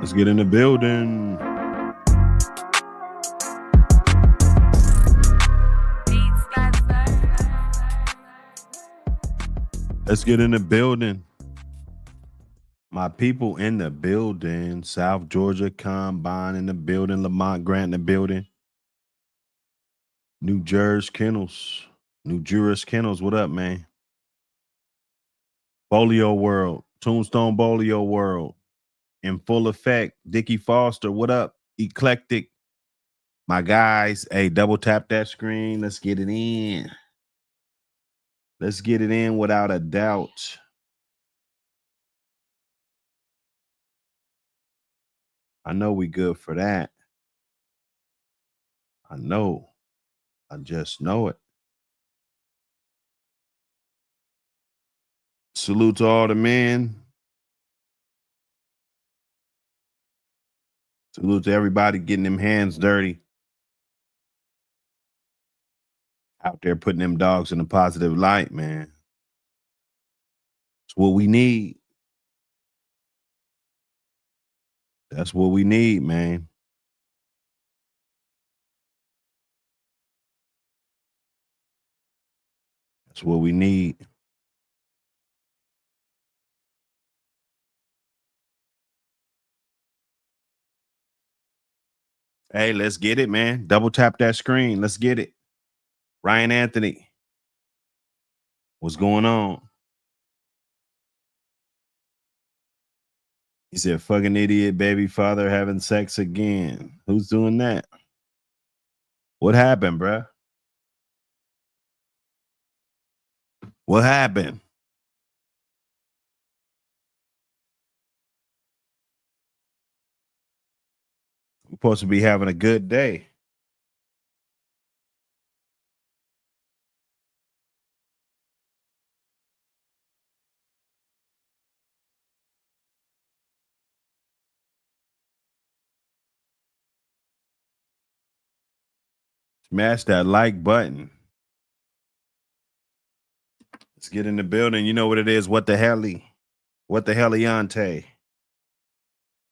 Let's get in the building. Let's get in the building. My people in the building. South Georgia Combine in the building. Lamont Grant in the building. New Jersey Kennels. New Jersey Kennels. What up, man? Bolio World. Tombstone Bolio World. In full effect. Dickie Foster. What up? Eclectic. My guys. Hey, double tap that screen. Let's get it in. Let's get it in without a doubt. I know we good for that. I know. I just know it. Salute to all the men. Salute to everybody getting them hands dirty. Out there putting them dogs in a positive light, man. It's what we need. That's what we need, man. That's what we need. Hey, let's get it, man. Double tap that screen. Let's get it. Ryan Anthony. What's going on? He said, fucking idiot, baby father having sex again. Who's doing that? What happened, bruh? What happened? We're supposed to be having a good day. Smash that like button. Let's get in the building. You know what it is. What the helly? What the heliante?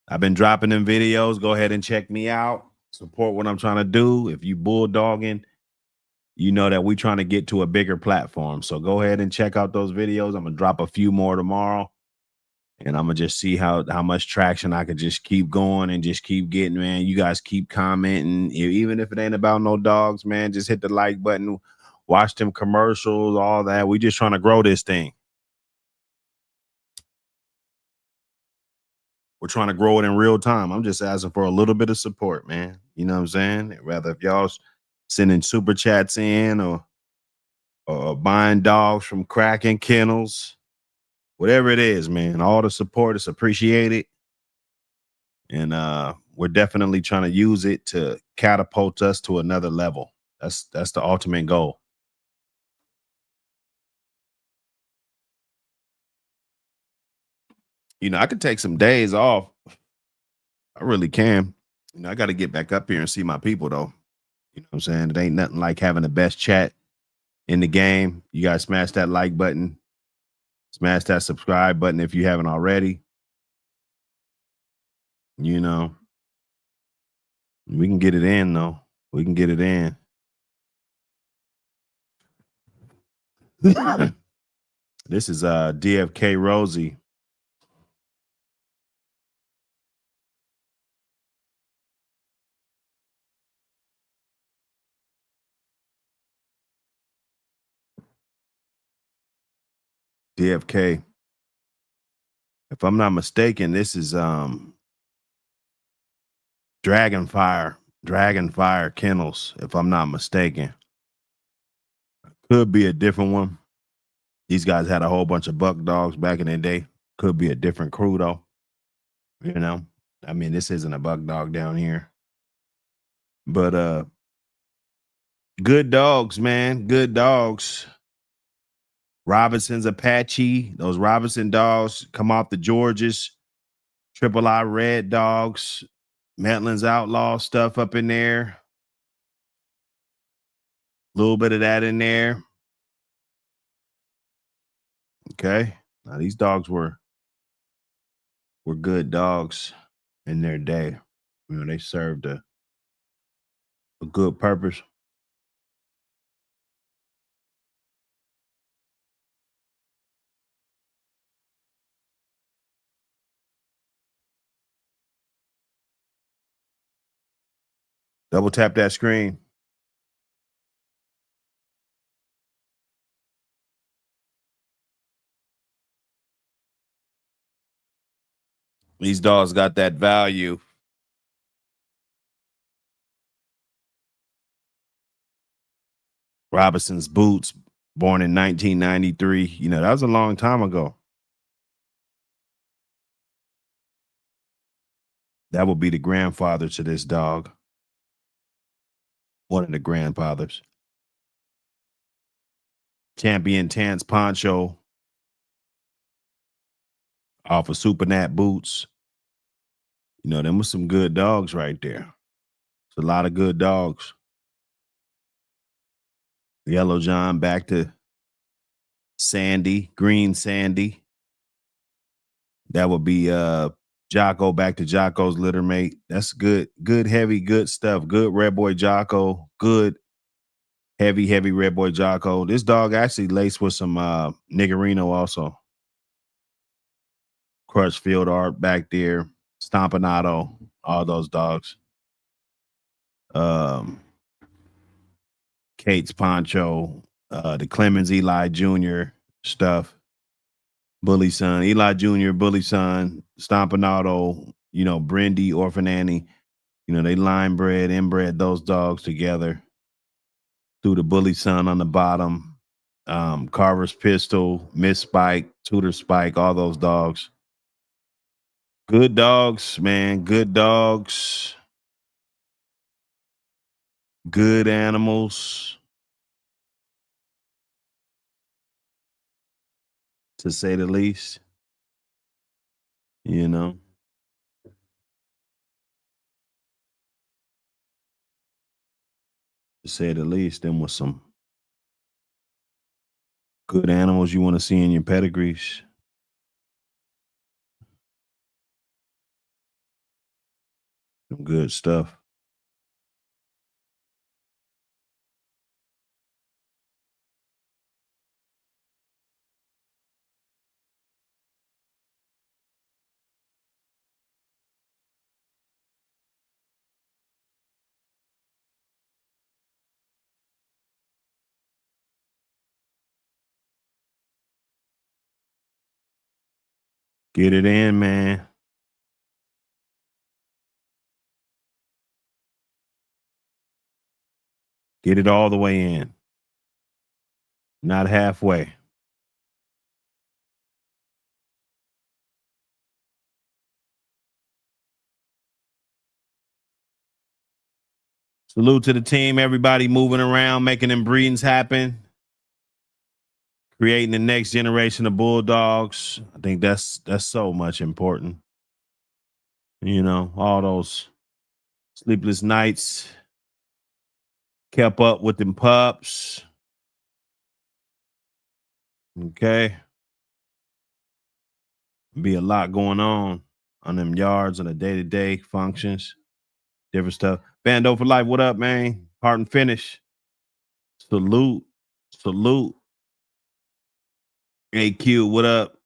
I've been dropping them videos. Go ahead and check me out. Support what I'm trying to do. If you bulldogging, you know that we're trying to get to a bigger platform. So go ahead and check out those videos. I'm going to drop a few more tomorrow. And I'm going to just see how much traction I could just keep going and just keep getting, man. You guys keep commenting. Even if it ain't about no dogs, man, just hit the like button. Watch them commercials, all that. We just trying to grow this thing. We're trying to grow it in real time. I'm just asking for a little bit of support, man. You know what I'm saying? Rather if y'all sending super chats in or buying dogs from Kraken Kennels, whatever it is, man, all the support is appreciated. And we're definitely trying to use it to catapult us to another level. That's the ultimate goal. You know, I could take some days off. I really can. You know, I got to get back up here and see my people, though. You know what I'm saying? It ain't nothing like having the best chat in the game. You guys smash that like button. Smash that subscribe button if you haven't already. You know, we can get it in, though. We can get it in. This is DFK Rosie. DFK. If I'm not mistaken, this is Dragonfire Kennels, if I'm not mistaken. Could be a different one. These guys had a whole bunch of buck dogs back in the day. Could be a different crew, though. You know, I mean, this isn't a buck dog down here. But good dogs, man. Good dogs. Robinson's Apache. Those Robinson dogs come off the Georges. Triple I Red dogs. Maitland's Outlaw stuff up in there. A little bit of that in there. Okay. Now these dogs were good dogs. in their day. You know, they served a good purpose. Double tap that screen. These dogs got that value. Robinson's Boots, born in 1993. You know, that was a long time ago. That would be the grandfather to this dog. One of the grandfathers. Champion Tance Poncho off of Supernat Boots. You know, them was some good dogs right there. It's a lot of good dogs. Yellow John back to Sandy, Green Sandy. That would be Jocko back to Jocko's litter mate. That's good, heavy, good stuff. Good Red Boy Jocko. Good heavy Red Boy Jocko. This dog actually laced with some Niggerino also. Crutchfield Art back there. Stompanato. All those dogs. Kate's Poncho. The Clemens Eli Jr. stuff. Bully Son, Eli Jr., Bully Son, Stompanato, you know, Brindy, Orphan Annie. You know, they line bred, inbred those dogs together. Through the Bully Son on the bottom. Carver's Pistol, Miss Spike, Tudor Spike, all those dogs. Good dogs, man. Good dogs. Good animals. To say the least. You know. To say the least, them was some good animals you want to see in your pedigrees. Some good stuff. Get it in, man. Get it all the way in. Not halfway. Salute to the team, everybody moving around, making them breedings happen, creating the next generation of bulldogs. I think that's so much important. You know, all those sleepless nights, kept up with them pups. Okay. Be a lot going on them yards on the day-to-day functions, different stuff. Bando for life, what up, man? Heart and finish. Salute. Salute. AQ, what up?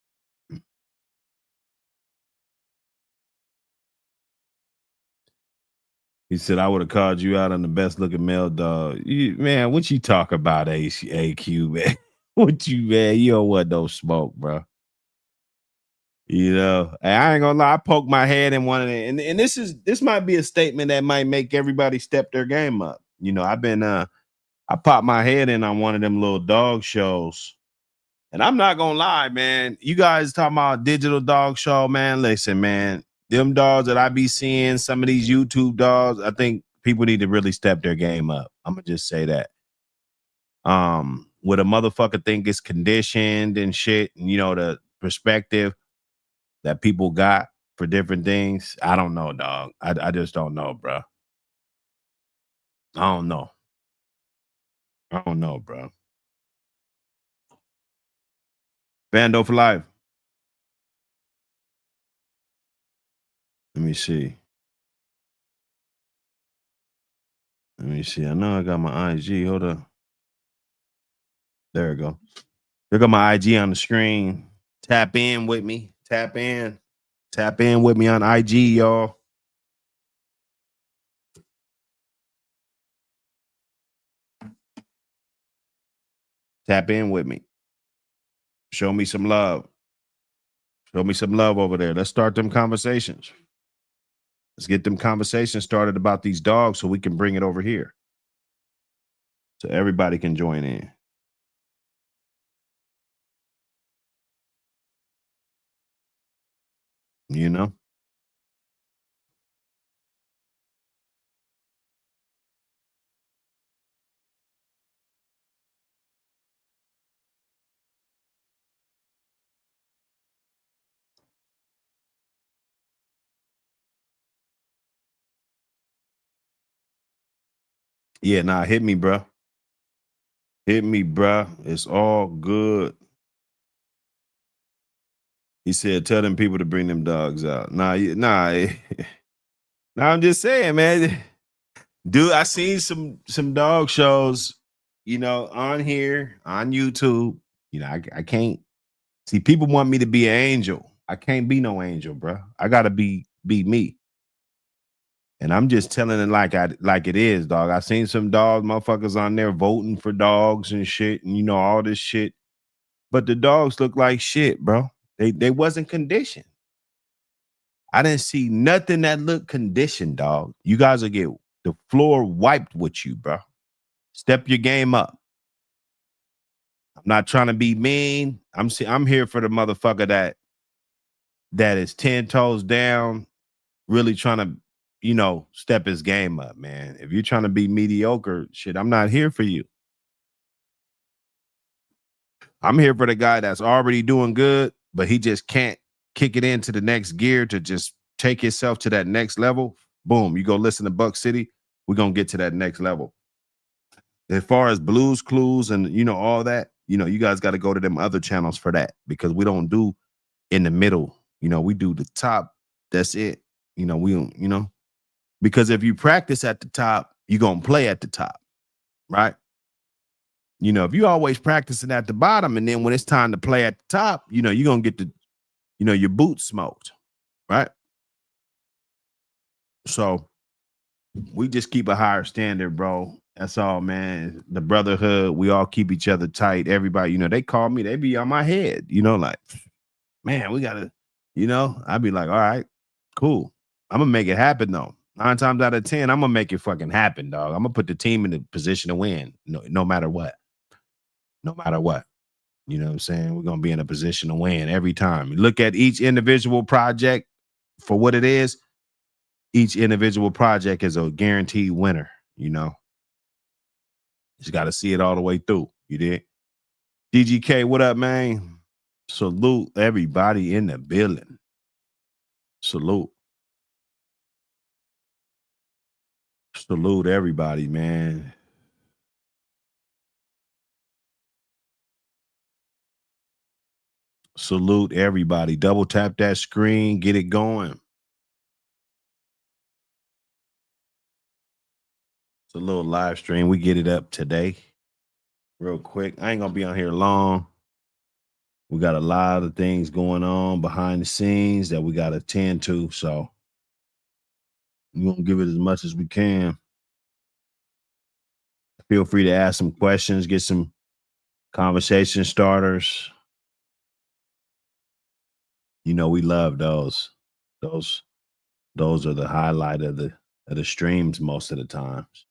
He said, I would have called you out on the best looking male dog. Man, what you talk about, AQ, man? What you, man? You don't want no smoke, bro. You know, I ain't gonna lie. I poked my head in one of them, and this might be a statement that might make everybody step their game up. You know, I popped my head in on one of them little dog shows. And I'm not gonna lie, man. You guys talking about digital dog show, man. Listen, man, them dogs that I be seeing, some of these YouTube dogs, I think people need to really step their game up. I'm gonna just say that. What a motherfucker think is conditioned and shit, and you know, the perspective that people got for different things. I don't know, dog. I just don't know, bro. I don't know. I don't know, bro. Bando for life. Let me see. Let me see. I know I got my IG. Hold up. There we go. There got my IG on the screen. Tap in with me. Tap in. Tap in with me on IG, y'all. Tap in with me. Show me some love. Show me some love over there. Let's start them conversations. Let's get them conversations started about these dogs so we can bring it over here. So everybody can join in. You know? Yeah, nah, hit me, bro. Hit me, bro. It's all good. He said, tell them people to bring them dogs out. Nah. I'm just saying, man. Dude, I seen some dog shows, you know, on here, on YouTube. You know, I can't see people want me to be an angel. I can't be no angel, bro. I gotta be me. And I'm just telling it like it is, dog. I seen some dogs, motherfuckers on there voting for dogs and shit, and you know, all this shit. But the dogs look like shit, bro. They wasn't conditioned. I didn't see nothing that looked conditioned, dog. You guys will get the floor wiped with you, bro. Step your game up. I'm not trying to be mean. I'm here for the motherfucker that is 10 toes down, really trying to, you know, step his game up, man. If you're trying to be mediocre, shit, I'm not here for you. I'm here for the guy that's already doing good, but he just can't kick it into the next gear to just take himself to that next level. Boom, you go listen to Buck City. We're going to get to that next level. As far as Blues Clues and, you know, all that, you know, you guys got to go to them other channels for that because we don't do in the middle. You know, we do the top. That's it. You know, we don't, you know, because if you practice at the top, you're going to play at the top, right? You know, if you always practicing at the bottom and then when it's time to play at the top, you know, you're going to get your boots smoked, right? So we just keep a higher standard, bro. That's all, man. The brotherhood, we all keep each other tight. Everybody, you know, they call me, they be on my head, you know, like, man, we got to, you know, I'd be like, all right, cool. I'm going to make it happen, though. 9 times out of 10, I'm going to make it fucking happen, dog. I'm going to put the team in the position to win, no matter what. No matter what. You know what I'm saying? We're going to be in a position to win every time. Look at each individual project for what it is. Each individual project is a guaranteed winner, you know. Just got to see it all the way through. You did? DGK, what up, man? Salute everybody in the building. Salute. Salute everybody, man. Salute everybody. Double tap that screen. Get it going. It's a little live stream. We get it up today. Real quick. I ain't going to be on here long. We got a lot of things going on behind the scenes that we got to tend to. So we're going to give it as much as we can. Feel free to ask some questions, get some conversation starters. You know, we love those. Those are the highlight of the streams most of the times.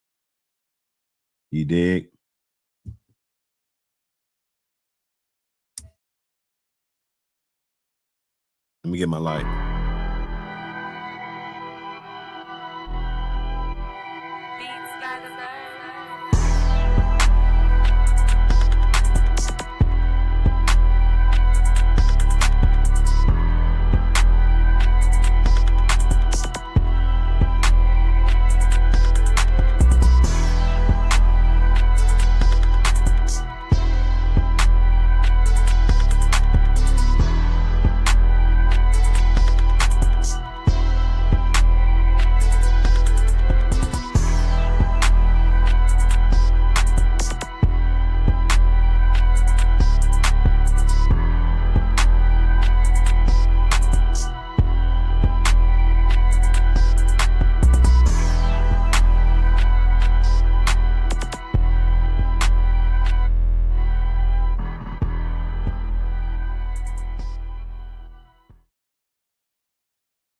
You dig? Let me get my light.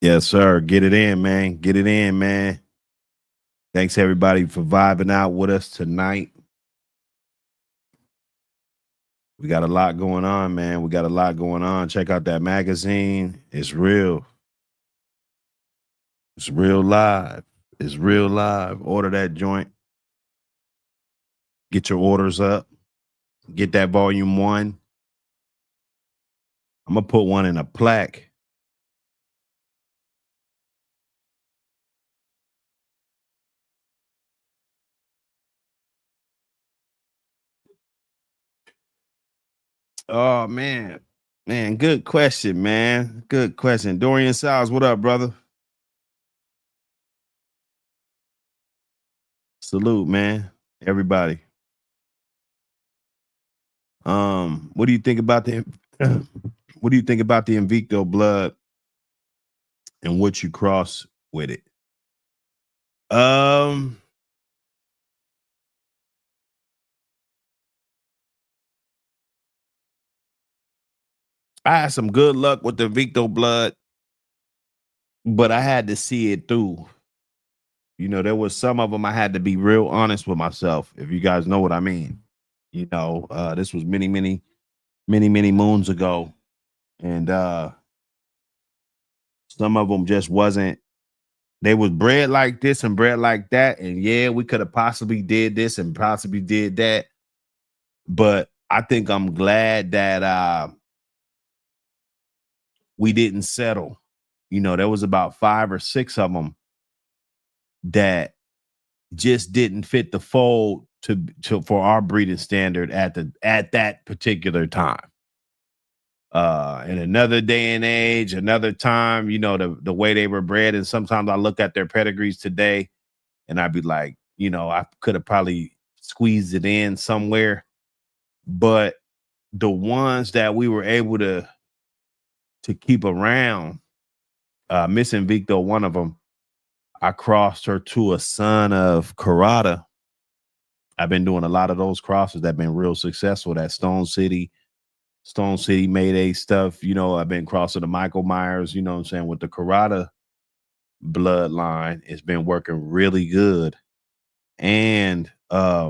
Yes, sir. Get it in, man. Get it in, man. Thanks everybody for vibing out with us tonight. We got a lot going on, man. We got a lot going on. Check out that magazine. It's real. It's real live. It's real live. Order that joint. Get your orders up. Get that volume 1. I'm gonna put one in a plaque. Oh man. Man, good question, man. Good question. Dorian Siles, what up, brother? Salute, man. Everybody. What do you think about the what do you think about the Invicto blood and what you cross with it? Um I had some good luck with the Invicto blood, but I had to see it through. You know, there was some of them I had to be real honest with myself, if you guys know what I mean. You know, this was many moons ago. And some of them just wasn't, they was bred like this and bred like that. And yeah, we could have possibly did this and possibly did that. But I think I'm glad that we didn't settle. You know, there was about 5 or 6 of them that just didn't fit the fold to for our breeding standard at that particular time. In another day and age, another time, you know, the way they were bred. And sometimes I look at their pedigrees today and I'd be like, you know, I could have probably squeezed it in somewhere. But the ones that we were able to keep around, Miss Invicto, one of them, I crossed her to a son of Karada. I've been doing a lot of those crosses that have been real successful. That Stone City Mayday stuff. You know, I've been crossing the Michael Myers, you know what I'm saying, with the Karada bloodline. It's been working really good. And I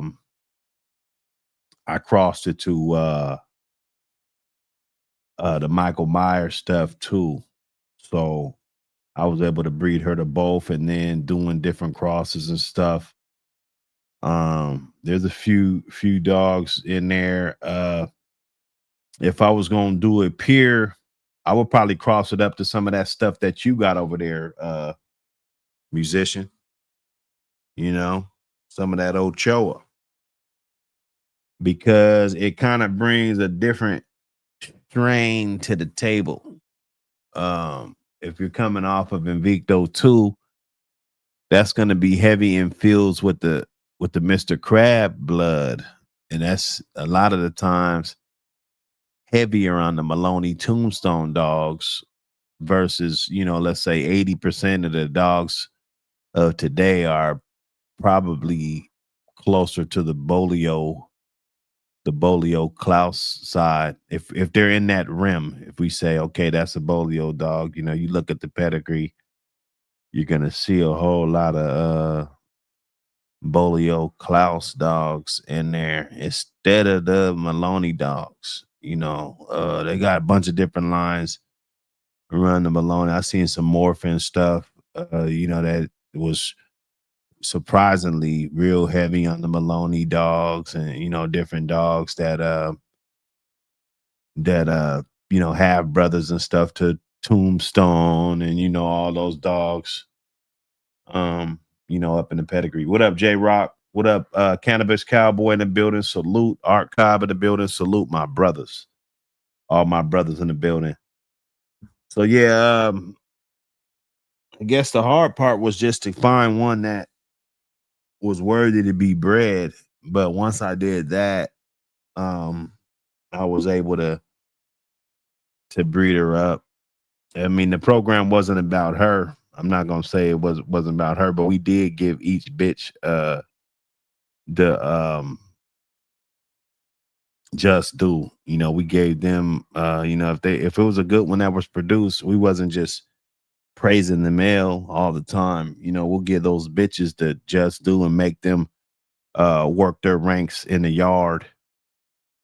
crossed it to the Michael Myers stuff too. So I was able to breed her to both and then doing different crosses and stuff. There's a few dogs in there. If I was gonna do it pure, I would probably cross it up to some of that stuff that you got over there, musician. You know, some of that Ochoa, because it kind of brings a different strain to the table. If you're coming off of Invicto 2, that's going to be heavy in fields with the Mr. Crab blood, and that's a lot of the times heavier on the Maloney Tombstone dogs versus, you know, let's say 80% of the dogs of today are probably closer to the Bolio Klaus side. If they're in that rim, if we say, okay, that's a Bolio dog, you know, you look at the pedigree, you're gonna see a whole lot of Bolio Klaus dogs in there instead of the Maloney dogs. You know, they got a bunch of different lines around the Maloney. I seen some morphin stuff, you know, that was surprisingly real heavy on the Maloney dogs, and you know, different dogs that you know, have brothers and stuff to Tombstone, and you know, all those dogs you know, up in the pedigree. What up, J Rock? What up, Cannabis Cowboy in the building? Salute. Art Cobb in the building. Salute my brothers. All my brothers in the building. So yeah, I guess the hard part was just to find one that was worthy to be bred. But once I did that, I was able to breed her up. I mean, the program wasn't about her. I'm not gonna say it wasn't about her, but we did give each bitch the just do. You know, we gave them you know, if it was a good one that was produced, we wasn't just praising the male all the time. We'll get those bitches to just do and make them work their ranks in the yard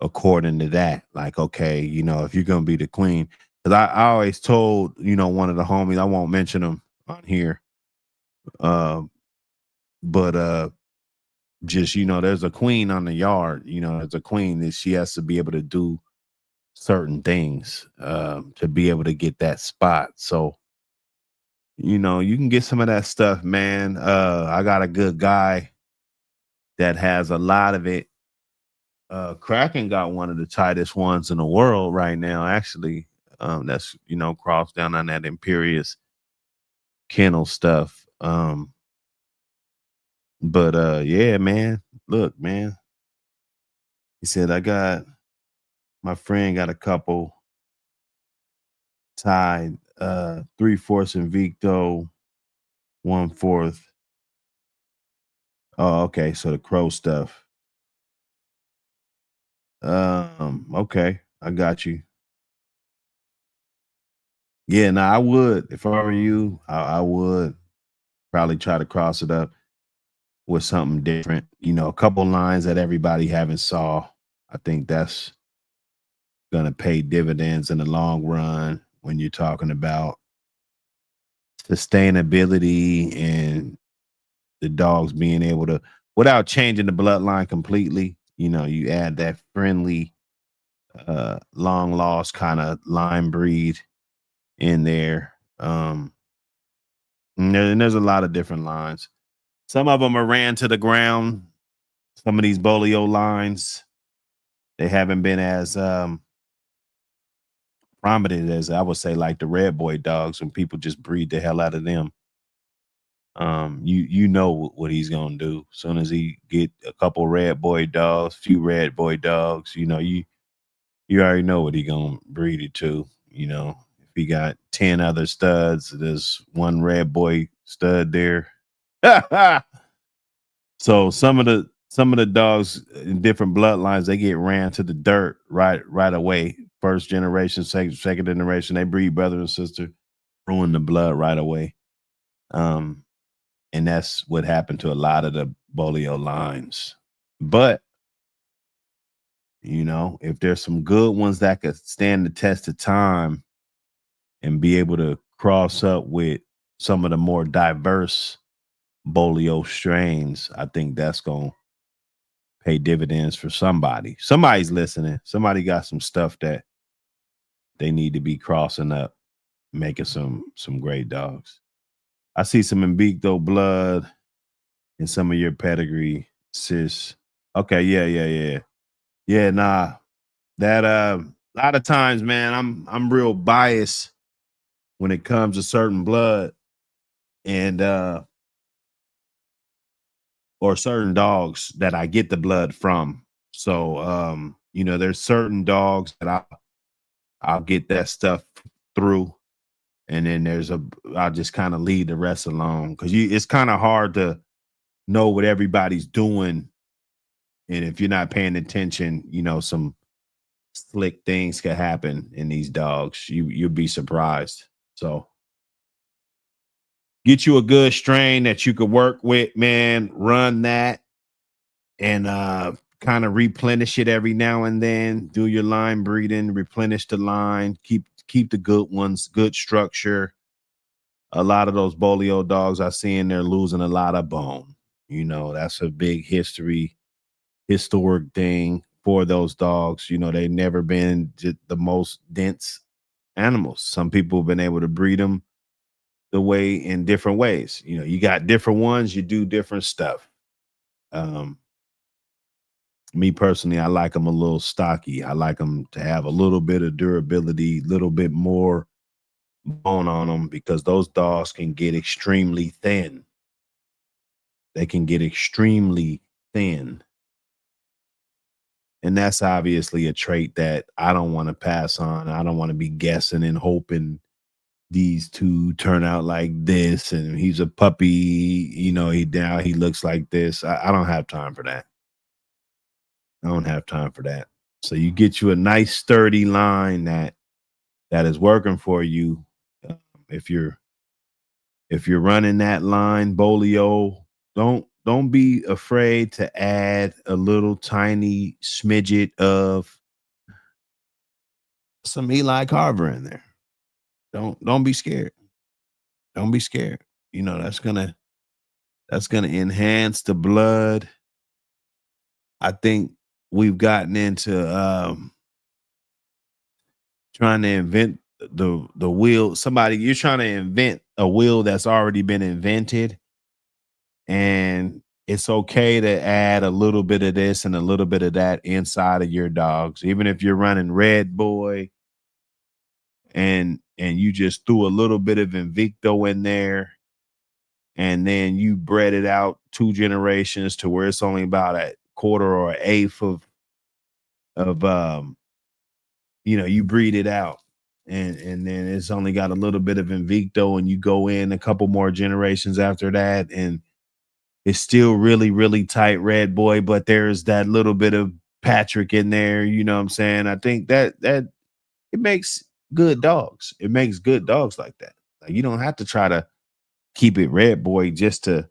according to that. Like, okay, if you're gonna be the queen, because I always told one of the homies, I won't mention them on here, but just there's a queen on the yard. There's a queen that she has to be able to do certain things to be able to get that spot. So you can get some of that stuff, man. I got a good guy that has a lot of it. Kraken got one of the tightest ones in the world right now, actually. That's crossed down on that Imperious kennel stuff. But yeah, man. Look, man. He said my friend got a couple tied, 3/4 Invicto, 1/4. Oh, okay. So the crow stuff. Okay, I got you. Yeah, no, I would. If I were you, I would probably try to cross it up with something different. A couple lines that everybody haven't saw. I think that's gonna pay dividends in the long run when you're talking about sustainability and the dogs being able to, without changing the bloodline completely. You add that friendly, long lost kind of line breed in there. And there's a lot of different lines. Some of them are ran to the ground. Some of these bolio lines, they haven't been as prominent as, I would say, like the red boy dogs, when people just breed the hell out of them. You know what he's gonna do. As soon as he get a couple red boy dogs, few red boy dogs, you already know what he gonna breed it to. If he got 10 other studs, there's one red boy stud there. So some of the dogs in different bloodlines, they get ran to the dirt right away. First generation, second generation, they breed brother and sister, ruin the blood right away. And that's what happened to a lot of the bolio lines. But if there's some good ones that could stand the test of time and be able to cross up with some of the more diverse bolio strains, I think that's gonna pay dividends for somebody. Somebody's listening. Somebody got some stuff that they need to be crossing up, making some great dogs. I see some Invicto blood in some of your pedigree, sis. Okay, yeah. Yeah, nah. That a lot of times, man, I'm real biased when it comes to certain blood and or certain dogs that I get the blood from. So there's certain dogs that I'll get that stuff through, and then I'll just kind of leave the rest alone, because it's kind of hard to know what everybody's doing, and if you're not paying attention, some slick things could happen in these dogs. You'll be surprised. So get you a good strain that you could work with, man. Run that and kind of replenish it every now and then. Do your line breeding, replenish the line, keep the good ones, good structure. A lot of those bolio dogs I see in there losing a lot of bone. That's a big historic thing for those dogs. They've never been the most dense animals. Some people have been able to breed them the way in different ways. You got different ones, you do different stuff. Me personally, I like them a little stocky. I like them to have a little bit of durability, a little bit more bone on them, because those dogs can get extremely thin. They can get extremely thin. And that's obviously a trait that I don't want to pass on. I don't want to be guessing and hoping these two turn out like this, and he's a puppy, he looks like this. I don't have time for that. I don't have time for that. So you get you a nice sturdy line that is working for you. If you're If you're running that line, Bolio, don't be afraid to add a little tiny smidget of some Eli Carver in there. Don't be scared. Don't be scared. You know, that's gonna enhance the blood. I think we've gotten into trying to invent the wheel. You're trying to invent a wheel that's already been invented, and it's okay to add a little bit of this and a little bit of that inside of your dogs. Even if you're running Red Boy and you just threw a little bit of Invicto in there, and then you bred it out 2 generations to where it's only about a quarter or an eighth of you breed it out, and then it's only got a little bit of Invicto, and you go in a couple more generations after that, and it's still really, really tight Red Boy, but there's that little bit of Patrick in there. You know what I'm saying? I think that it makes good dogs. It makes good dogs like that. Like, you don't have to try to keep it Red Boy just to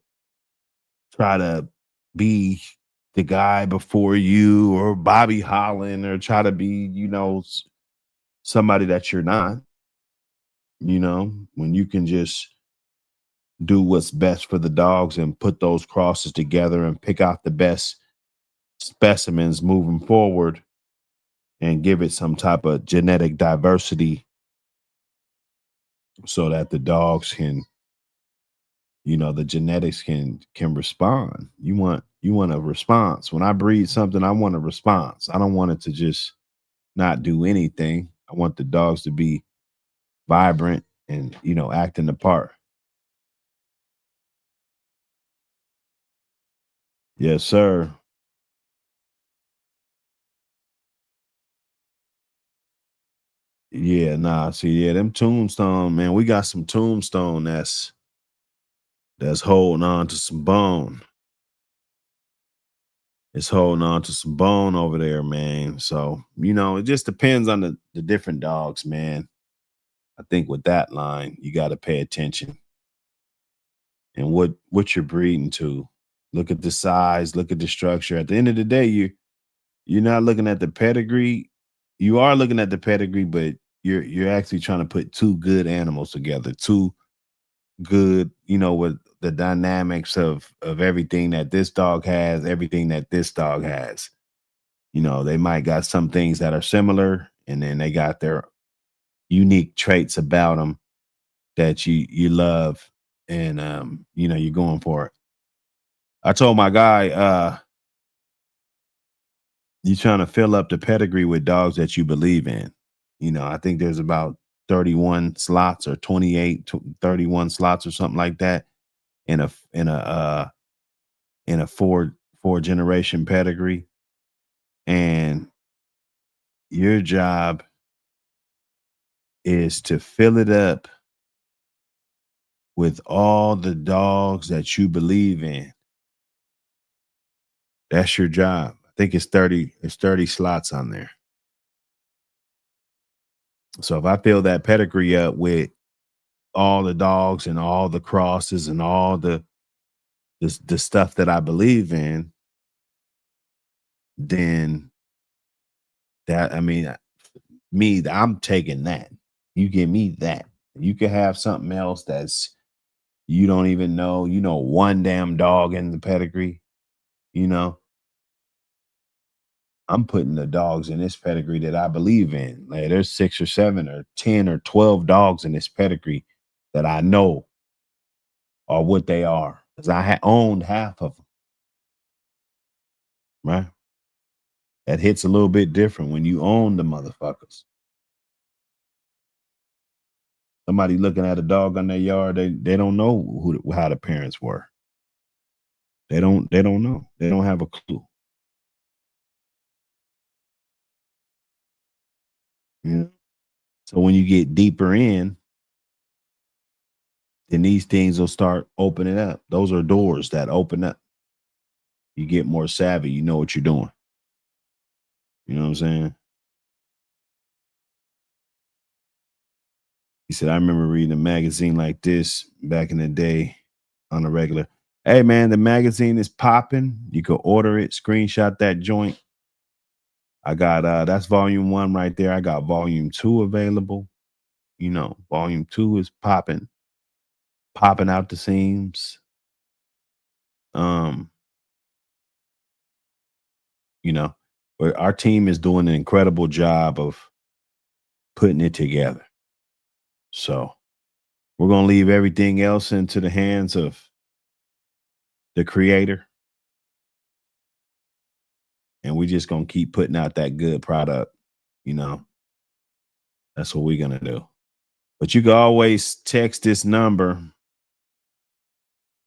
try to be the guy before you, or Bobby Holland, or try to be, somebody that you're not, when you can just do what's best for the dogs and put those crosses together and pick out the best specimens moving forward and give it some type of genetic diversity so that the dogs can, the genetics can respond. You want a response. When I breed something, I want a response. I don't want it to just not do anything. I want the dogs to be vibrant and, acting the part. Yes, sir. Yeah, nah. See, yeah, them tombstone, man. We got some tombstone that's holding on to some bone. It's holding on to some bone over there, man. So, it just depends on the different dogs, man. I think with that line, you got to pay attention and what you're breeding to. Look at the size, look at the structure. At the end of the day, you're not looking at the pedigree. You are looking at the pedigree, but you're actually trying to put 2 good animals together, 2 good, with the dynamics of everything that this dog has, everything that this dog has. They might got some things that are similar, and then they got their unique traits about them that you love, and you're going for it. I told my guy, you trying to fill up the pedigree with dogs that you believe in. I think there's about 31 slots or 28, 31 slots or something like that in a four generation pedigree. And your job is to fill it up with all the dogs that you believe in. That's your job. I think it's 30 slots on there. So if I fill that pedigree up with all the dogs and all the crosses and all the stuff that I believe in, then I'm taking that. You give me that. You can have something else that's you don't even know, one damn dog in the pedigree, you know. I'm putting the dogs in this pedigree that I believe in. Like, there's 6 or 7 or 10 or 12 dogs in this pedigree that I know are what they are, because I owned half of them, right? That hits a little bit different when you own the motherfuckers. Somebody looking at a dog on their yard, they don't know how the parents were. They don't know. They don't have a clue. Yeah. So when you get deeper in, then these things will start opening up. Those are doors that open up. You get more savvy. You know what you're doing. You know what I'm saying? He said, I remember reading a magazine like this back in the day on a regular. Hey man, the magazine is popping. You could order it, screenshot that joint. I got that's volume 1 right there. I got volume 2 available. You know, volume 2 is popping out the seams. Um, you know, but our team is doing an incredible job of putting it together. So we're gonna leave everything else into the hands of the creator. And we're just gonna keep putting out that good product, you know. That's what we're gonna do. But you can always text this number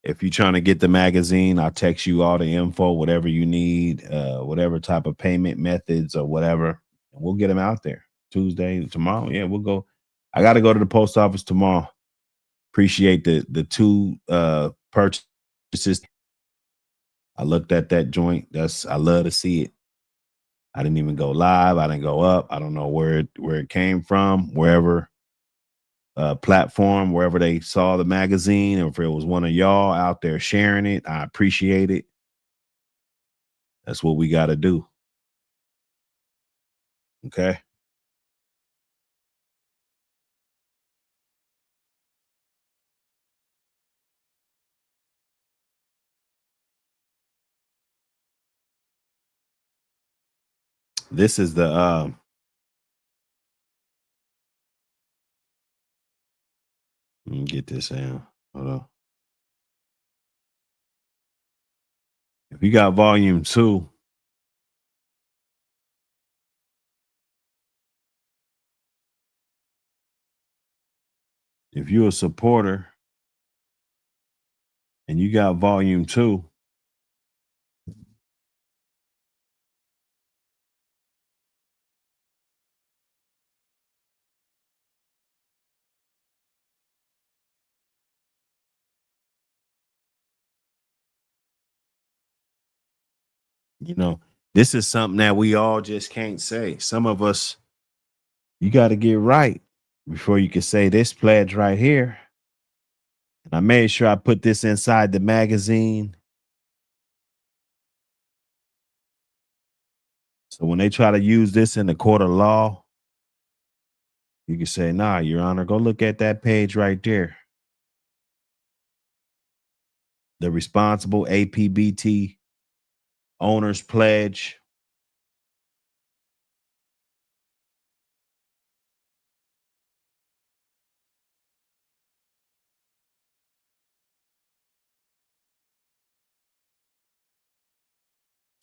if you're trying to get the magazine. I'll text you all the info, whatever you need, whatever type of payment methods or whatever, and we'll get them out there. Tuesday, tomorrow. Yeah, we'll go. I got to go to the post office tomorrow. Appreciate the 2 purchases. I looked at that joint. I love to see it. I didn't even go live. I didn't go up. I don't know where it came from, wherever platform, wherever they saw the magazine, or if it was one of y'all out there sharing it. I appreciate it. That's what we got to do. Okay. This is the let me get this in. Hold on. If you got volume 2, if you're a supporter and you got volume 2, you know, this is something that we all just can't say. Some of us, you got to get right before you can say this pledge right here. And I made sure I put this inside the magazine. So when they try to use this in the court of law, you can say, nah, Your Honor, go look at that page right there. The responsible APBT owner's pledge.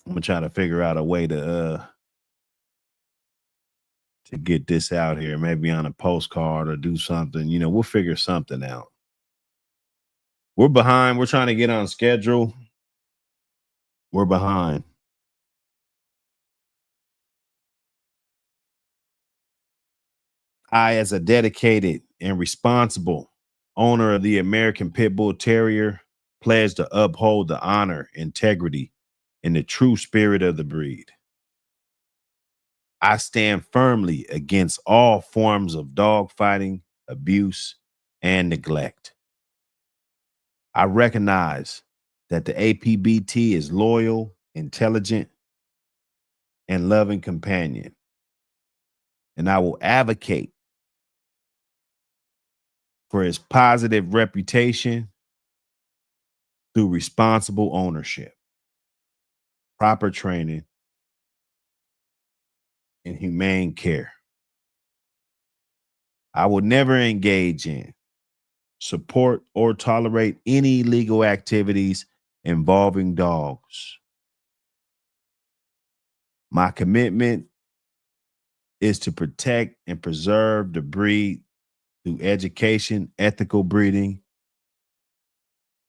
I'm gonna try to figure out a way to get this out here, maybe on a postcard or do something. You know, we'll figure something out. We're behind. We're trying to get on schedule. We're behind. I, as a dedicated and responsible owner of the American Pit Bull Terrier, pledge to uphold the honor, integrity, and the true spirit of the breed. I stand firmly against all forms of dog fighting, abuse, and neglect. I recognize that the APBT is loyal, intelligent, and loving companion, and I will advocate for its positive reputation through responsible ownership, proper training, and humane care. I will never engage in, support, or tolerate any illegal activities involving dogs. My commitment is to protect and preserve the breed through education, ethical breeding,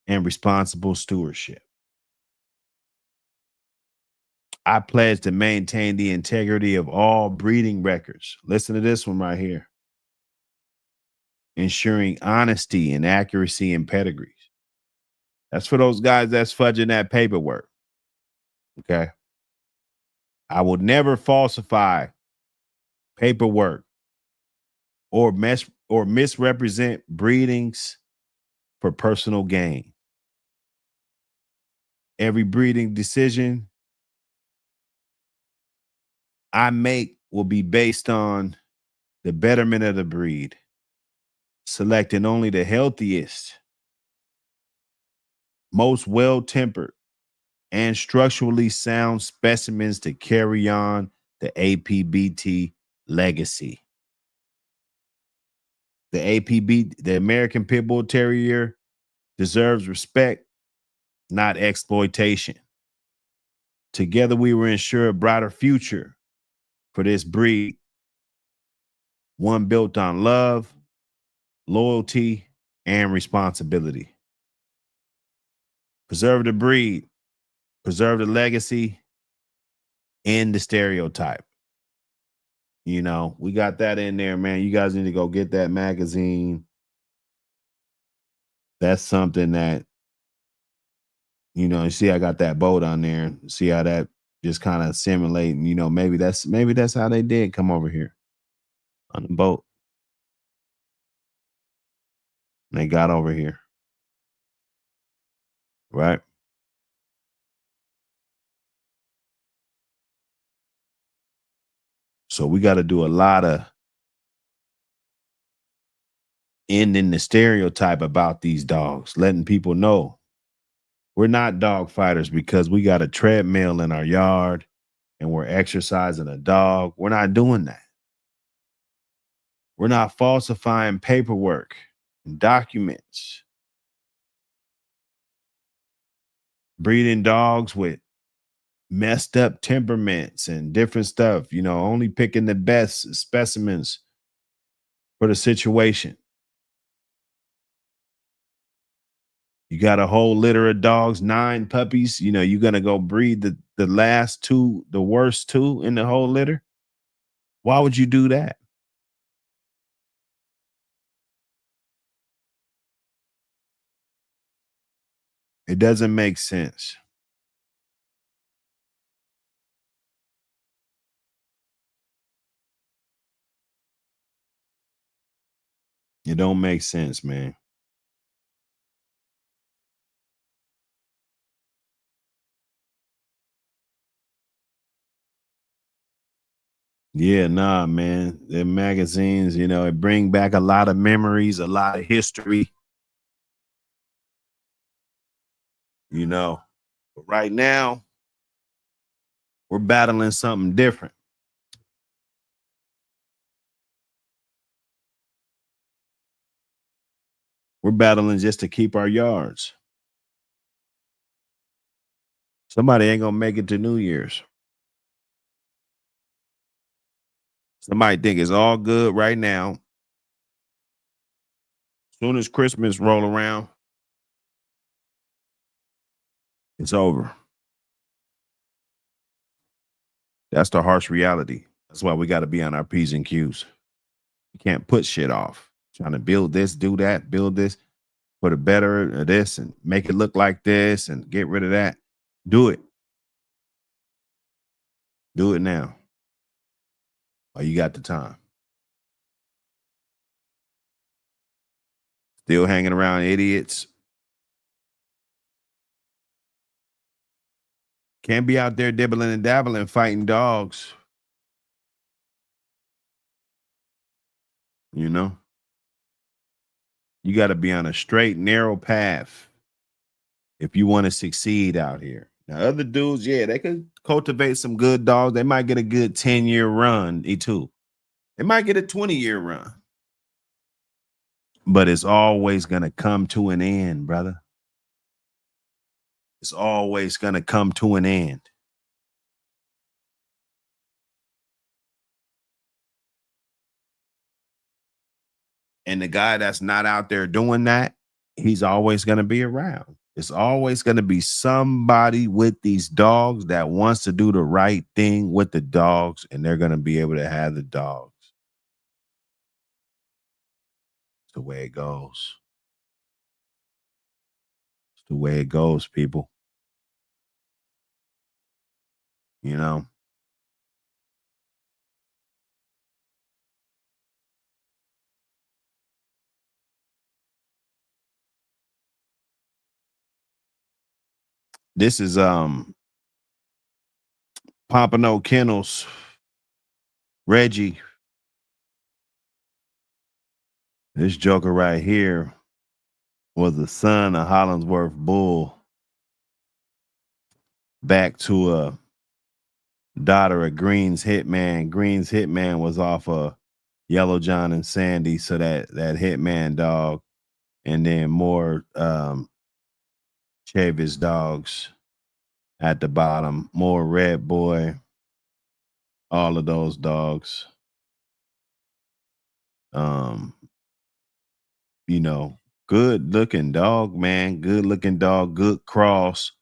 and responsible stewardship. I pledge to maintain the integrity of all breeding records. Listen to this one right here. Ensuring honesty and accuracy in pedigrees. That's for those guys that's fudging that paperwork. Okay. I will never falsify paperwork or or misrepresent breedings for personal gain. Every breeding decision I make will be based on the betterment of the breed, selecting only the healthiest, most well-tempered, and structurally sound specimens to carry on the APBT legacy. The APB, the American Pit Bull Terrier, deserves respect, not exploitation. Together, we will ensure a brighter future for this breed, one built on love, loyalty, and responsibility. Preserve the breed, preserve the legacy, end the stereotype. You know, we got that in there, man. You guys need to go get that magazine. That's something that, you know, you see I got that boat on there. See how that just kind of simulating, you know, maybe that's how they did come over here on the boat. And they got over here. Right? So we got to do a lot of ending the stereotype about these dogs, letting people know we're not dog fighters because we got a treadmill in our yard and we're exercising a dog. We're not doing that. We're not falsifying paperwork and documents, breeding dogs with messed up temperaments and different stuff, you know, only picking the best specimens for the situation. You got a whole litter of dogs, 9 puppies, you know, you're going to go breed the last 2, the worst 2 in the whole litter? Why would you do that? It doesn't make sense. It don't make sense, man. Yeah, nah, man. The magazines, you know, it bring back a lot of memories, a lot of history, you know. But right now, we're battling something different. We're battling just to keep our yards. Somebody ain't gonna make it to New Year's. Somebody think it's all good right now. Soon as Christmas roll around, it's over. That's the harsh reality. That's why we got to be on our P's and Q's. You can't put shit off. Trying to build this, do that, build this for the better of this and make it look like this and get rid of that. Do it. Do it now. While you got the time. Still hanging around idiots. Can't be out there dibbling and dabbling, fighting dogs. You know, you got to be on a straight, narrow path if you want to succeed out here. Now, other dudes, yeah, they could cultivate some good dogs. They might get a good 10-year run, too. They might get a 20-year run. But it's always going to come to an end, brother. It's always going to come to an end. And the guy that's not out there doing that, he's always going to be around. It's always going to be somebody with these dogs that wants to do the right thing with the dogs, and they're going to be able to have the dogs. It's the way it goes. It's the way it goes, people. You know? This is Pompano Kennels, Reggie. This joker right here was the son of Hollingsworth Bull, back to a daughter of Green's Hitman. Green's Hitman was off of Yellow John and Sandy, so that Hitman dog, and then more Chavis dogs at the bottom, more Red Boy, all of those dogs. You know, good looking dog, man. Good looking dog, good cross.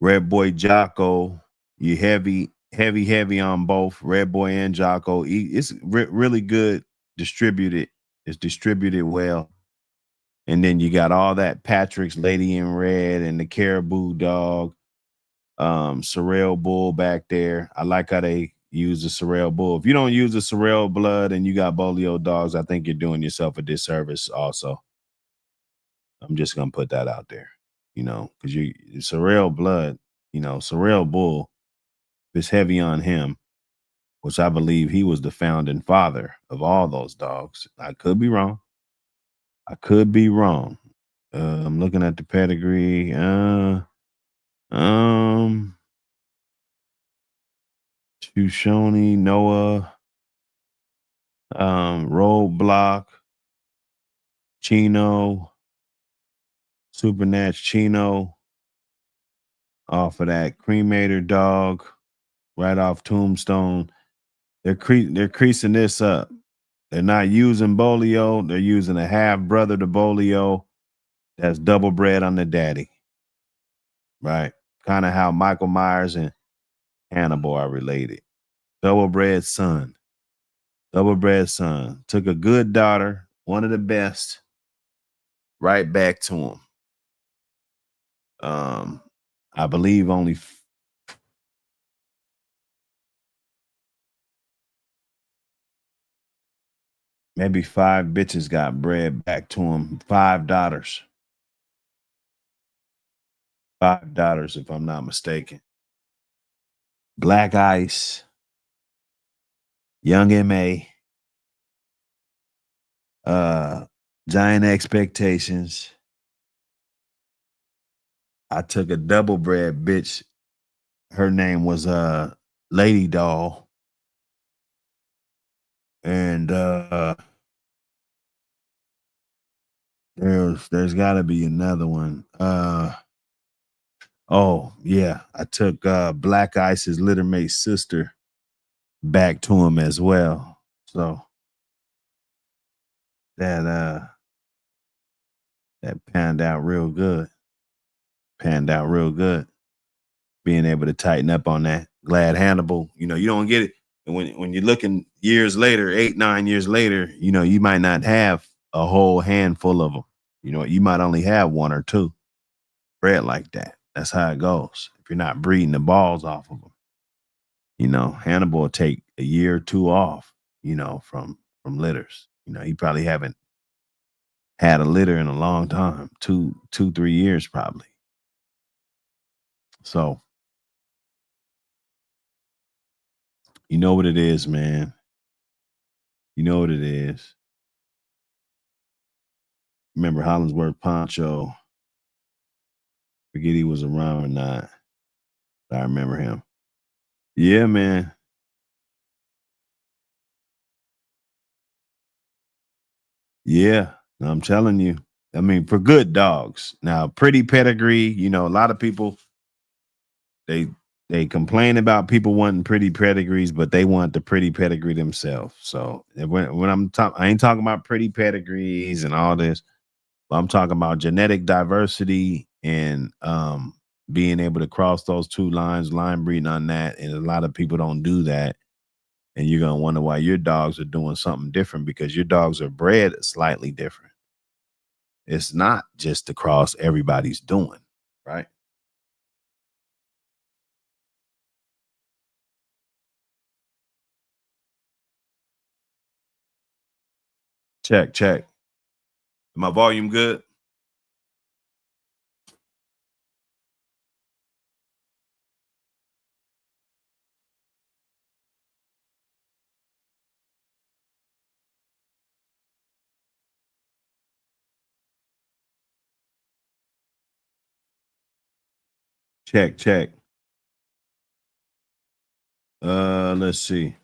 Red Boy Jocko, you heavy on both Red Boy and Jocko. It's really good distributed. It's distributed well. And then you got all that Patrick's Lady in Red and the Caribou dog, Sorrel Bull back there. I like how they use the Sorrel Bull. If you don't use the Sorrel blood and you got Bolio dogs, I think you're doing yourself a disservice also. I'm just gonna put that out there, you know, because you Sorrel blood, you know, Sorrel Bull is heavy on him, which I believe he was the founding father of all those dogs. I could be wrong. I could be wrong. I'm looking at the pedigree. Shoshone, Noah, Roadblock, Chino, Supernatch Chino, off of that Cremator dog, right off Tombstone. They're creasing this up. They're not using Bolio. They're using a half brother to Bolio that's double bred on the daddy. Right? Kind of how Michael Myers and Hannibal are related. Double bred son. Double bred son. Took a good daughter, one of the best, right back to him. I believe only maybe 5 bitches got bred back to him. 5 daughters. 5 daughters, if I'm not mistaken. Black Ice, Young M.A., Giant Expectations. I took a double bred bitch. Her name was Lady Doll. And there's gotta be another one. Oh yeah, I took Black Ice's littermate sister back to him as well. So that panned out real good. Panned out real good. Being able to tighten up on that. Glad Hannibal, you know, you don't get it. And when you're looking years later, 8, 9 years later, you know, you might not have a whole handful of them. You know, you might only have 1 or 2 bred like that. That's how it goes. If you're not breeding the balls off of them, you know, Hannibal will take a year or 2 off, you know, from litters. You know, he probably haven't had a litter in a long time, 2, 3 years probably. So, you know what it is, man. You know what it is. Remember Hollingsworth Poncho. Forget he was around or not. I remember him. Yeah, man. Yeah, I'm telling you. I mean, for good dogs. Now, pretty pedigree, you know, a lot of people they complain about people wanting pretty pedigrees, but they want the pretty pedigree themselves. So when I'm talking, I ain't talking about pretty pedigrees and all this, but I'm talking about genetic diversity and being able to cross those 2 lines, line breeding on that. And a lot of people don't do that. And you're gonna wonder why your dogs are doing something different, because your dogs are bred slightly different. It's not just the cross everybody's doing, right? Check, check. My volume good? Check. Let's see.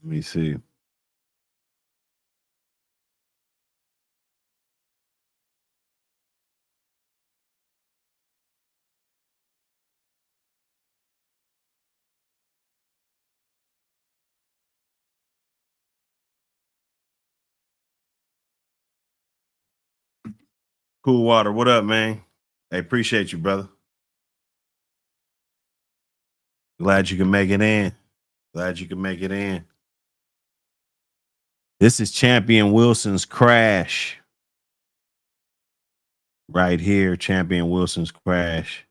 Let me see. Cool Water, what up, man? I appreciate you, brother. Glad you can make it in. Glad you can make it in. This is Champion Wilson's Crash. Right here, Champion Wilson's Crash.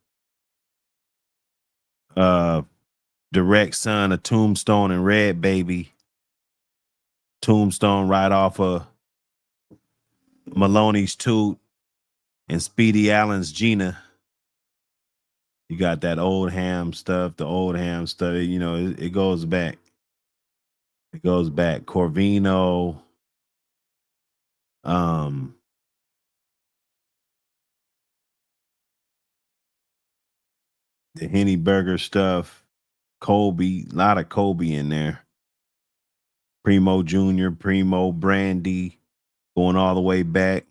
Direct son of Tombstone and Red Baby. Tombstone right off of Maloney's Toot and Speedy Allen's Gina. You got that old ham stuff, you know, it goes back. It goes back. Corvino. The Henny Burger stuff. Colby, a lot of Colby in there. Primo Jr., Primo, Brandy, going all the way back.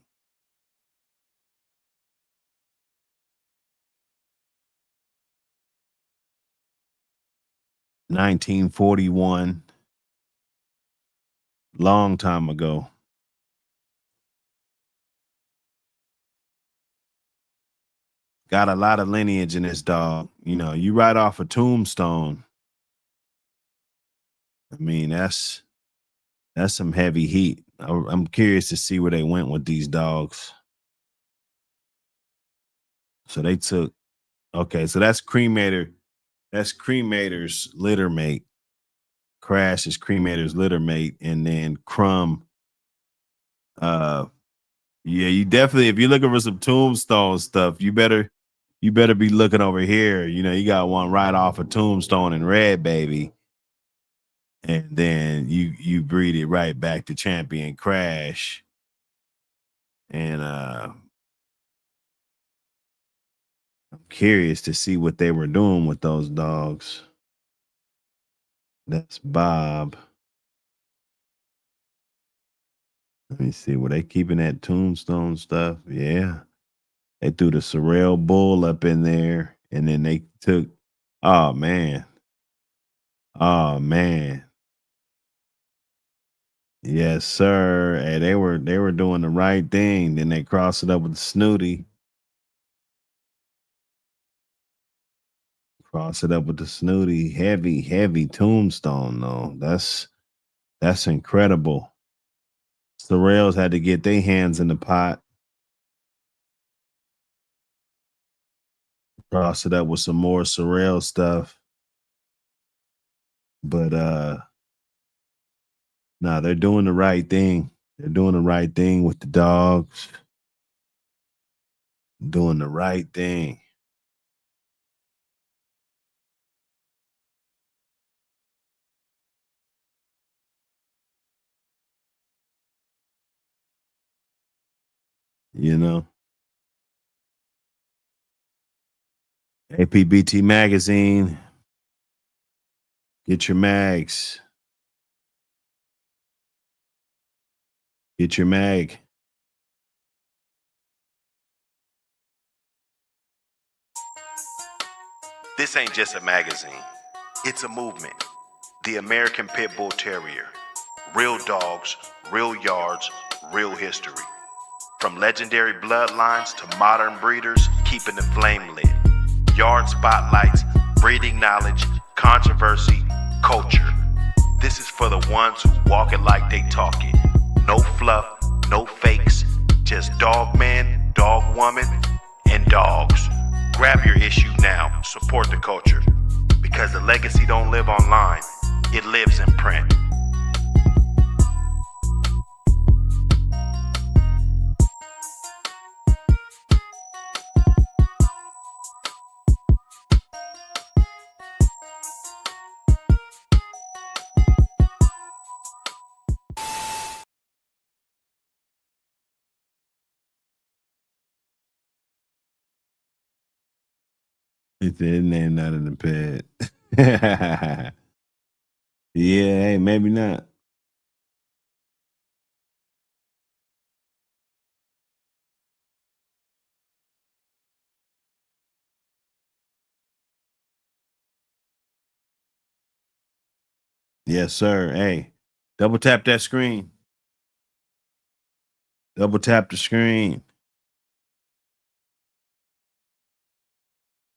$1941. Long time ago. Got a lot of lineage in this dog. You know, you right off a Tombstone. I mean, that's some heavy heat. I'm curious to see where they went with these dogs. So they took, okay, so that's Cremator. That's Cremator's litter mate. Crash is Cremator's litter mate. And then Crumb. Yeah, you definitely, if you're looking for some Tombstone stuff, you better be looking over here. You know, you got one right off of Tombstone and Red Baby. And then you breed it right back to Champion Crash. And I'm curious to see what they were doing with those dogs. That's Bob. Let me see. Were they keeping that Tombstone stuff? Yeah. They threw the Sorrel Bull up in there. And then they took, oh man. Oh man. Yes, sir. And they were doing the right thing. Then they crossed it up with the Snooty. Cross it up with the Snooty. Heavy Tombstone, though. That's incredible. Sorrels had to get their hands in the pot. Cross it up with some more Sorrel stuff. But nah, they're doing the right thing. They're doing the right thing with the dogs. Doing the right thing. You know? APBT Magazine. Get your mags. Get your mag. This ain't just a magazine. It's a movement. The American Pit Bull Terrier. Real dogs, real yards, real history. From legendary bloodlines to modern breeders, keeping the flame lit. Yard spotlights, breeding knowledge, controversy, culture. This is for the ones who walk it like they talk it. No fluff, no fakes, just dog man, dog woman, and dogs. Grab your issue now, support the culture. Because the legacy don't live online, it lives in print. It ain't not in the pet. Yeah, hey, maybe not. Yes, sir. Hey, double tap that screen. Double tap the screen.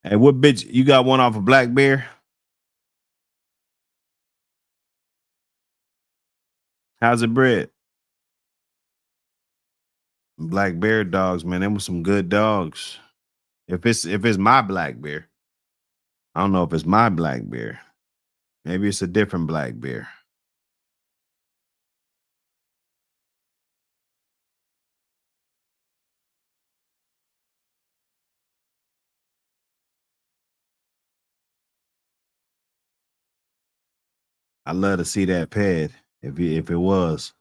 Hey, what bitch? You got one off of Black Bear? How's it bred? Black Bear dogs, man. Them was some good dogs. If it's my Black Bear, I don't know if it's my Black Bear. Maybe it's a different Black Bear. I love to see that pet. If it was,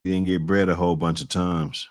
he didn't get bred a whole bunch of times.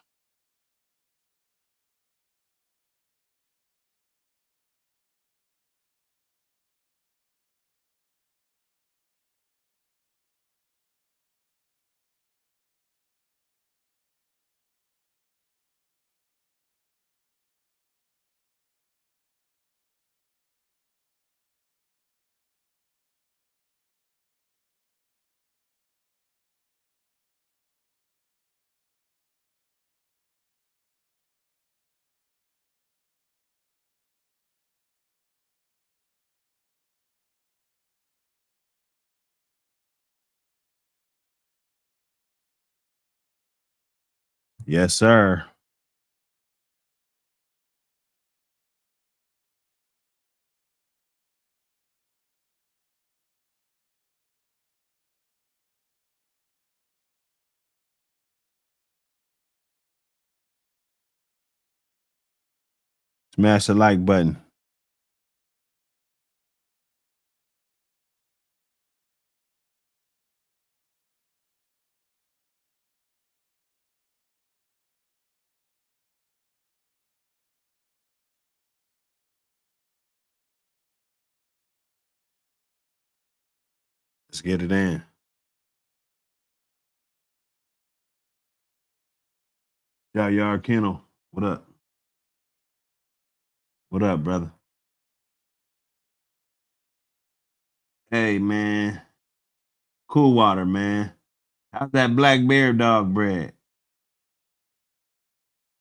Yes, sir. Smash the like button. Let's get it in. Yard Kennel. What up? What up, brother? Hey, man. Cool water, man. How's that Black Bear dog bred?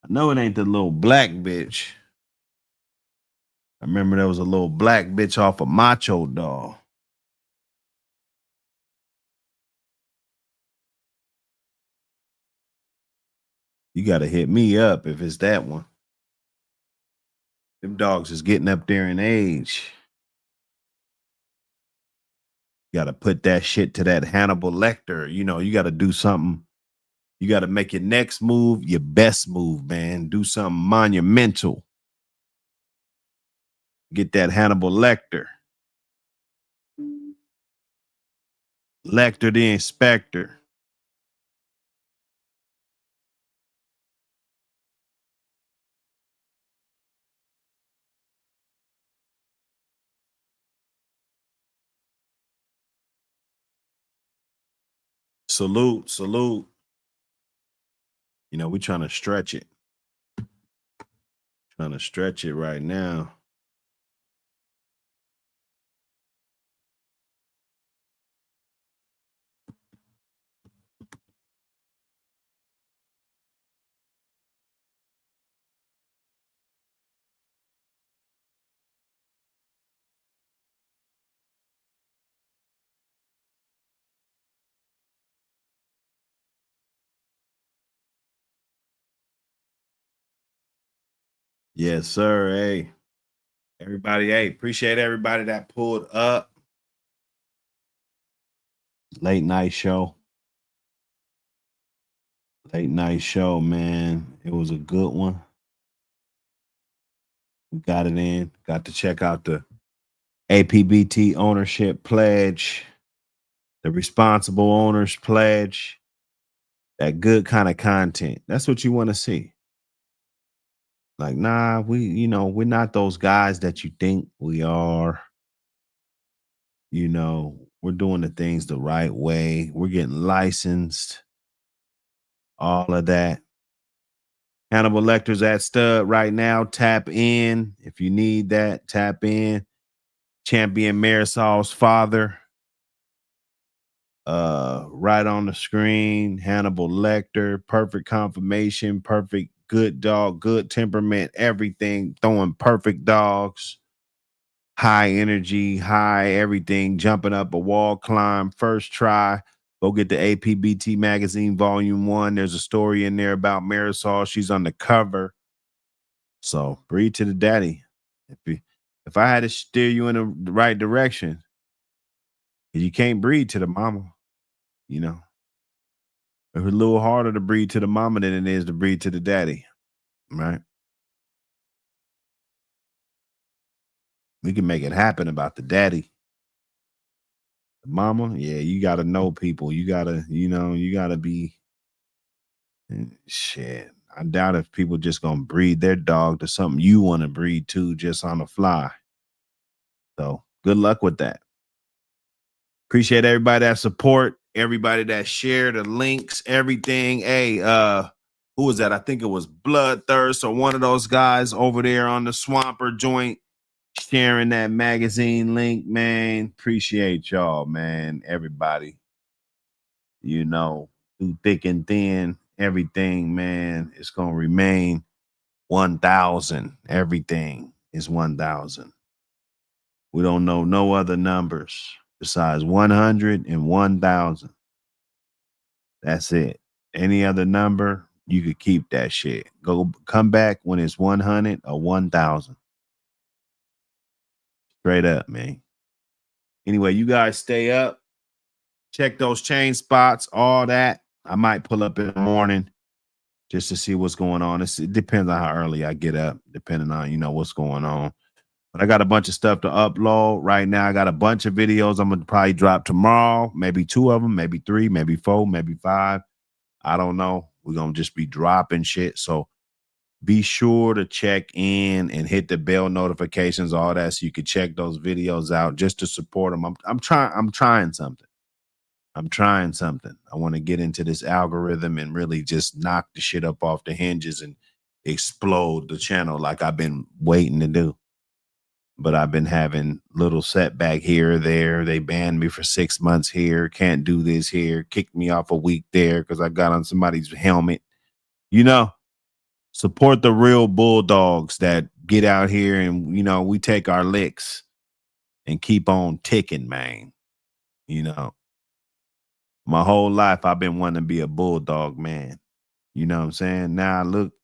I know it ain't the little black bitch. I remember there was a little black bitch off a Macho Dog. You got to hit me up if it's that one. Them dogs is getting up there in age. You got to put that shit to that Hannibal Lecter. You know, you got to do something. You got to make your next move your best move, man. Do something monumental. Get that Hannibal Lecter. Lecter the Inspector. Salute, salute. You know, we trying to stretch it. Trying to stretch it right now. Yes, sir. Hey, everybody. Hey, appreciate everybody that pulled up. Late night show. Late night show, man. It was a good one. We got it in. Got to check out the APBT ownership pledge, the responsible owners pledge, that good kind of content. That's what you want to see. Like, nah, we're not those guys that you think we are. We're doing the things the right way. We're getting licensed, all of that. Hannibal Lecter's at stud right now. Tap in. If you need that, tap in. Champion Marisol's father. Right on the screen. Hannibal Lecter. Perfect conformation. Perfect good dog. Good temperament. Everything. Throwing perfect dogs. High energy. High everything. Jumping up a wall climb. First try. Go get the APBT Magazine Volume 1. There's a story in there about Marisol. She's on the cover. So breed to the daddy. If I had to steer you in the right direction, you can't breed to the mama. It's a little harder to breed to the mama than it is to breed to the daddy, right? We can make it happen about the daddy. The mama, yeah, you got to know people. You got to be, shit. I doubt if people just going to breed their dog to something you want to breed to just on the fly. So good luck with that. Appreciate everybody that support, everybody that shared the links, everything. Hey, who was that? I think it was Bloodthirst or one of those guys over there on the Swamper joint sharing that magazine link, man. Appreciate y'all, man. Everybody, through thick and thin, everything, man, it's going to remain 1,000. Everything is 1,000. We don't know no other numbers besides 100 and 1,000. That's it. Any other number, you could keep that shit. Come back when it's 100 or 1,000. Straight up, man. Anyway, you guys stay up. Check those chain spots, all that. I might pull up in the morning just to see what's going on. It depends on how early I get up, depending on, what's going on. But I got a bunch of stuff to upload right now. I got a bunch of videos I'm going to probably drop tomorrow. Maybe 2 of them, maybe 3, maybe 4, maybe 5. I don't know. We're going to just be dropping shit. So be sure to check in and hit the bell notifications, all that, so you can check those videos out just to support them. I'm trying something. I want to get into this algorithm and really just knock the shit up off the hinges and explode the channel like I've been waiting to do. But I've been having little setback here or there. They banned me for 6 months here. Can't do this here. Kicked me off a week there because I got on somebody's helmet. Support the real bulldogs that get out here and, we take our licks and keep on ticking, man. My whole life I've been wanting to be a bulldog, man. You know what I'm saying? Now look,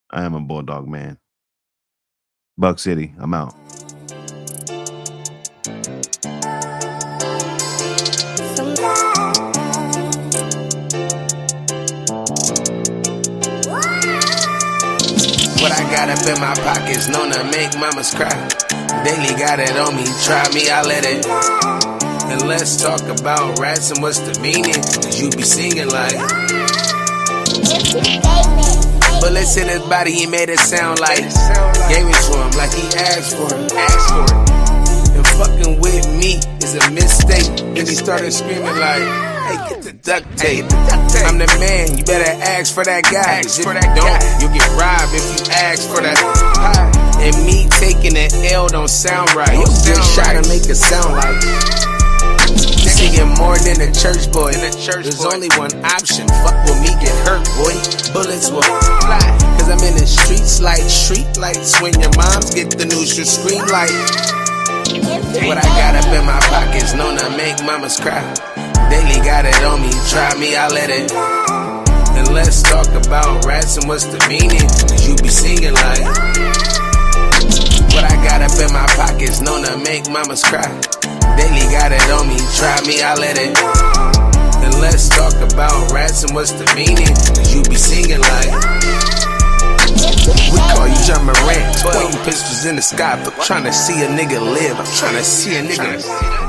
I am a bulldog, man. Buck City, I'm out. What I got up in my pockets, known to make mamas cry. Daily got it on me, try me, I let it. And let's talk about rats and what's the meaning, cause you be singing like bullets in his body, he made it sound like gave it to him like he asked for it. And fucking with me is a mistake. And he started screaming like, hey, get the duct tape. I'm the man, you better ask for that guy. If you don't, you'll get robbed if you ask for that pie. And me taking an L don't sound right. You just try to make it sound like singing more than a church boy. There's only one option. Fuck with me, get hurt, boy. Bullets will fly. Cause I'm in the streets like street lights. When your moms get the news, you scream like what I got up in my pockets, known to make mamas cry. Daily got it on me, try me, I let it. And let's talk about rats and what's the meaning, cause you be singing like what I got up in my pockets, known to make mamas cry. Daily got it on me, try me, I let it. And let's talk about rats and what's the meaning, cause you be singing like we call you John Morant, pointing pistols in the sky, but trying to see a nigga live. I'm trying to see a nigga